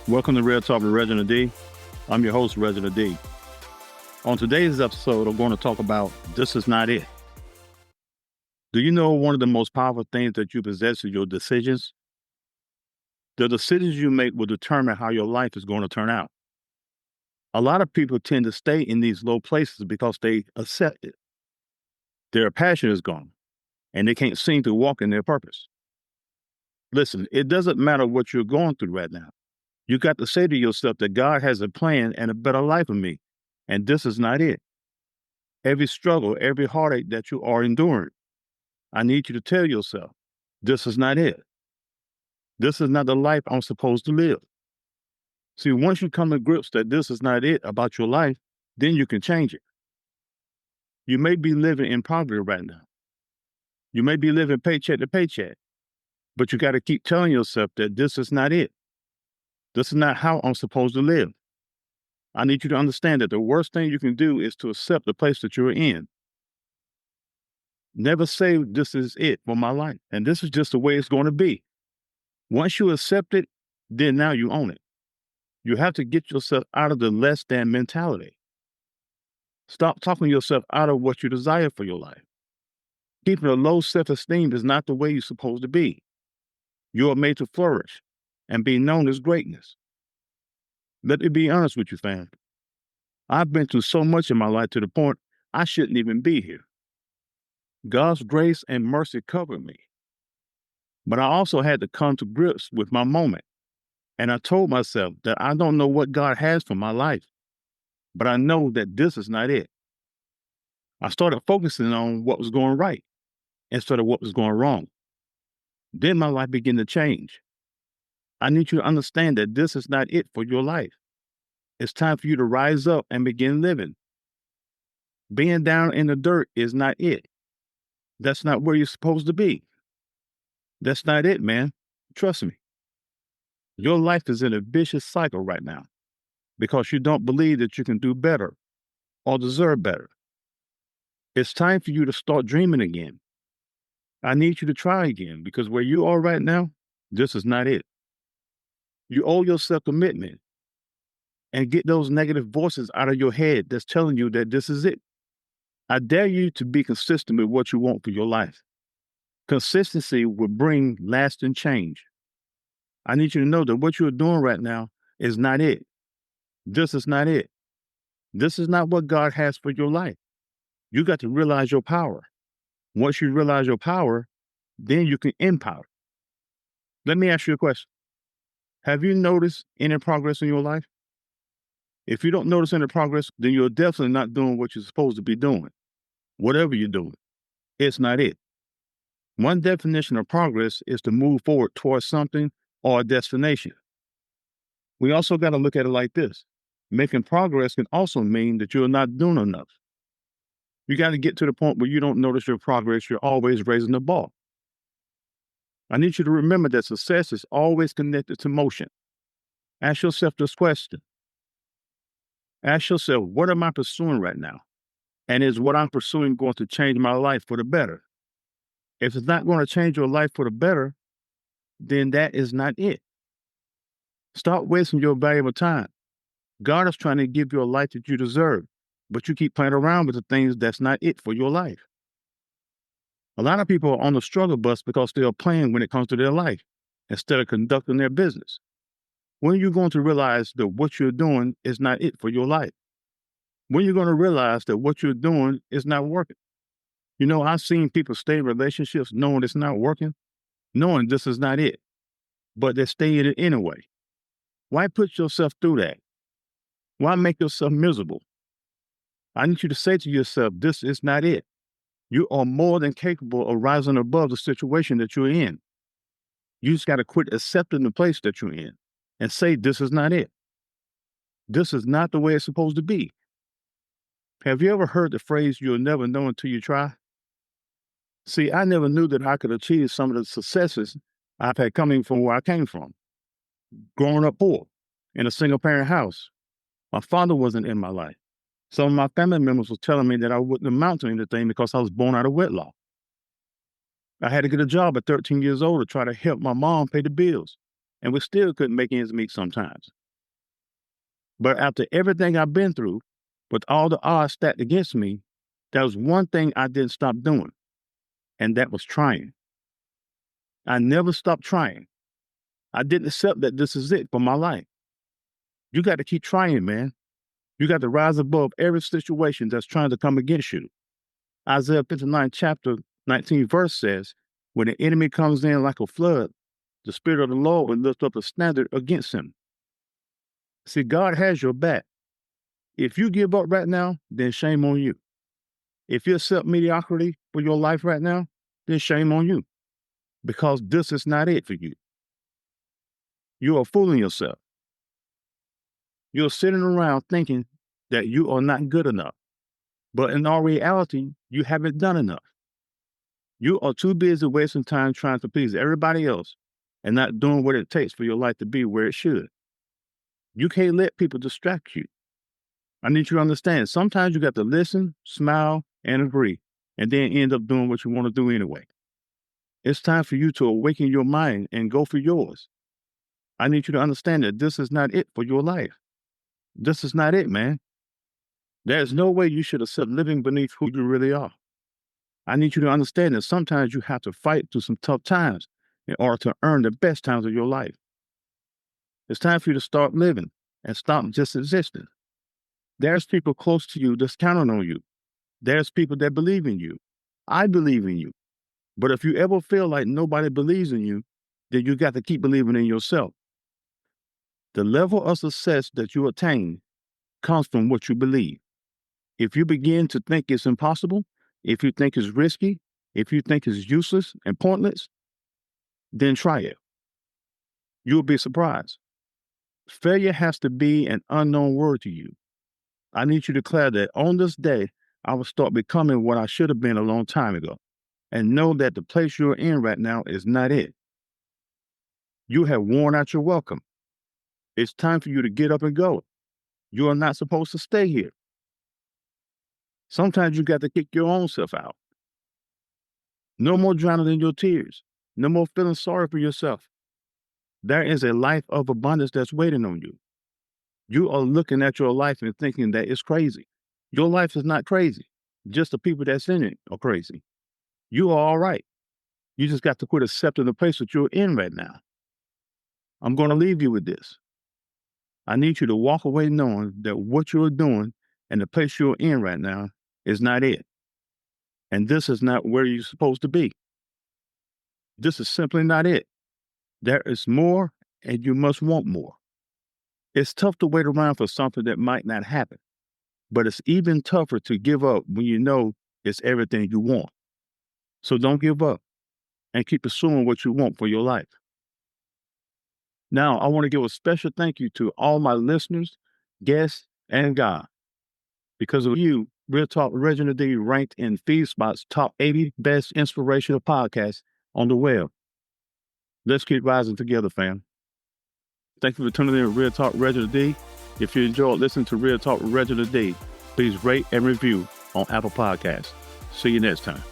Welcome to Real Talk with Reginald D. I'm your host, Reginald D. On today's episode, I'm going to talk about this is not it. Do you know one of the most powerful things that you possess is your decisions? The decisions you make will determine how your life is going to turn out. A lot of people tend to stay in these low places because they accept it. Their passion is gone, and they can't seem to walk in their purpose. Listen, it doesn't matter what you're going through right now. You got to say to yourself that God has a plan and a better life for me, and this is not it. Every struggle, every heartache that you are enduring, I need you to tell yourself, this is not it. This is not the life I'm supposed to live. See, once you come to grips that this is not it about your life, then you can change it. You may be living in poverty right now. You may be living paycheck to paycheck, but you got to keep telling yourself that this is not it. This is not how I'm supposed to live. I need you to understand that the worst thing you can do is to accept the place that you're in. Never say this is it for my life, and this is just the way it's going to be. Once you accept it, then now you own it. You have to get yourself out of the less than mentality. Stop talking yourself out of what you desire for your life. Keeping a low self-esteem is not the way you're supposed to be. You are made to flourish and be known as greatness. Let me be honest with you, fam. I've been through so much in my life to the point I shouldn't even be here. God's grace and mercy covered me. But I also had to come to grips with my moment. And I told myself that I don't know what God has for my life, but I know that this is not it. I started focusing on what was going right instead of what was going wrong. Then my life began to change. I need you to understand that this is not it for your life. It's time for you to rise up and begin living. Being down in the dirt is not it. That's not where you're supposed to be. That's not it, man. Trust me. Your life is in a vicious cycle right now because you don't believe that you can do better or deserve better. It's time for you to start dreaming again. I need you to try again because where you are right now, this is not it. You owe yourself commitment and get those negative voices out of your head that's telling you that this is it. I dare you to be consistent with what you want for your life. Consistency will bring lasting change. I need you to know that what you're doing right now is not it. This is not it. This is not what God has for your life. You got to realize your power. Once you realize your power, then you can empower. Let me ask you a question. Have you noticed any progress in your life? If you don't notice any progress, then you're definitely not doing what you're supposed to be doing. Whatever you're doing, it's not it. One definition of progress is to move forward towards something or a destination. We also got to look at it like this. Making progress can also mean that you're not doing enough. You got to get to the point where you don't notice your progress. You're always raising the bar. I need you to remember that success is always connected to motion. Ask yourself this question. Ask yourself, what am I pursuing right now? And is what I'm pursuing going to change my life for the better? If it's not going to change your life for the better, then that is not it. Stop wasting your valuable time. God is trying to give you a life that you deserve, but you keep playing around with the things that's not it for your life. A lot of people are on the struggle bus because they are playing when it comes to their life instead of conducting their business. When are you going to realize that what you're doing is not it for your life? When are you going to realize that what you're doing is not working? You know, I've seen people stay in relationships knowing it's not working, knowing this is not it, but they stay in it anyway. Why put yourself through that? Why make yourself miserable? I need you to say to yourself, this is not it. You are more than capable of rising above the situation that you're in. You just got to quit accepting the place that you're in and say, this is not it. This is not the way it's supposed to be. Have you ever heard the phrase, you'll never know until you try? See, I never knew that I could achieve some of the successes I've had coming from where I came from. Growing up poor, in a single-parent house. My father wasn't in my life. Some of my family members were telling me that I wouldn't amount to anything because I was born out of wedlock. I had to get a job at 13 years old to try to help my mom pay the bills, and we still couldn't make ends meet sometimes. But after everything I've been through, with all the odds stacked against me, there was one thing I didn't stop doing, and that was trying. I never stopped trying. I didn't accept that this is it for my life. You got to keep trying, man. You got to rise above every situation that's trying to come against you. Isaiah 59 chapter 19 verse says, when the enemy comes in like a flood, the Spirit of the Lord will lift up a standard against him. See, God has your back. If you give up right now, then shame on you. If you accept mediocrity for your life right now, then shame on you. Because this is not it for you. You are fooling yourself. You're sitting around thinking that you are not good enough. But in all reality, you haven't done enough. You are too busy wasting time trying to please everybody else and not doing what it takes for your life to be where it should. You can't let people distract you. I need you to understand, sometimes you got to listen, smile, and agree, and then end up doing what you want to do anyway. It's time for you to awaken your mind and go for yours. I need you to understand that this is not it for your life. This is not it, man. There's no way you should accept living beneath who you really are. I need you to understand that sometimes you have to fight through some tough times in order to earn the best times of your life. It's time for you to start living and stop just existing. There's people close to you that's counting on you. There's people that believe in you. I believe in you. But if you ever feel like nobody believes in you, then you got to keep believing in yourself. The level of success that you attain comes from what you believe. If you begin to think it's impossible, if you think it's risky, if you think it's useless and pointless, then try it. You'll be surprised. Failure has to be an unknown word to you. I need you to declare that on this day, I will start becoming what I should have been a long time ago. And know that the place you're in right now is not it. You have worn out your welcome. It's time for you to get up and go. You are not supposed to stay here. Sometimes you got to kick your own self out. No more drowning in your tears. No more feeling sorry for yourself. There is a life of abundance that's waiting on you. You are looking at your life and thinking that it's crazy. Your life is not crazy. Just the people that's in it are crazy. You are all right. You just got to quit accepting the place that you're in right now. I'm going to leave you with this. I need you to walk away knowing that what you're doing and the place you're in right now is not it. And this is not where you're supposed to be. This is simply not it. There is more, and you must want more. It's tough to wait around for something that might not happen, but it's even tougher to give up when you know it's everything you want. So don't give up and keep pursuing what you want for your life. Now, I want to give a special thank you to all my listeners, guests, and God. Because of you, Real Talk Reginald D ranked in FeedSpot's top 80 best inspirational podcasts on the web. Let's keep rising together, fam. Thank you for tuning in to Real Talk Reginald D. If you enjoyed listening to Real Talk Reginald D, please rate and review on Apple Podcasts. See you next time.